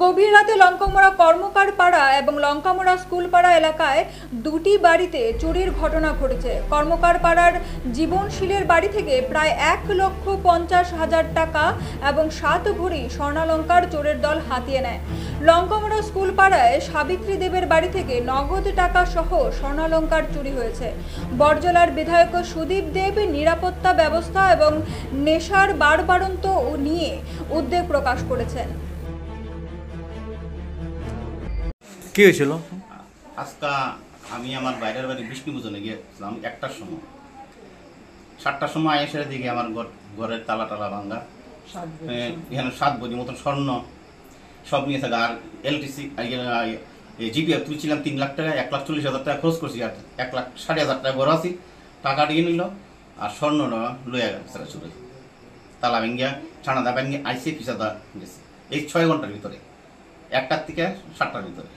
গভীর রাতে লঙ্কামোড়া কর্মকার পাড়া এবং লঙ্কামোড়া স্কুল পাড়া এলাকায় দুটি বাড়িতে চুরির ঘটনা ঘটেছে। কর্মকার পাড়ার জীবনশীলের বাড়ি থেকে প্রায় 1,50,000 টাকা এবং 7 ভরি স্বর্ণালঙ্কার চোরের দল হাতিয়ে নেয়। লঙ্কামোড়া স্কুল পাড়ায় সাবিত্রী দেবের বাড়ি থেকে নগদ টাকা সহ স্বর্ণালঙ্কার চুরি হয়েছে। বড়জলার বিধায়ক সুদীপ দেব নিরাপত্তা ব্যবস্থা এবং নেশার বাড়বাড়ন্ত নিয়ে উদ্বেগ প্রকাশ করেছেন। কি হয়েছিল? আজকে আমি আমার বাইরের বাড়ি বিষ্ণুপূজনে গিয়েছিলাম 1টার সময়। 7টার সময় এসে দিকে আমার ঘরের তালা ভাঙ্গা, এখানে 7 ভরি মতন স্বর্ণ সব নিয়ে থাকে। আর এলটিসি জিপিএফ তুলছিলাম 3 লাখ টাকা, 1,40,000 টাকা খরচ করছি, আর 1,60,000 টাকা ঘর আছি। টাকা দিয়ে নিল আর স্বর্ণটা লইয়া গেছে চুরে। তালা ভেঙ্গিয়া ছানাদা ভেঙ্গে আইসে পিছাদা গেছে এই 6 ঘন্টার ভিতরে, 1টার থেকে 7টার ভিতরে।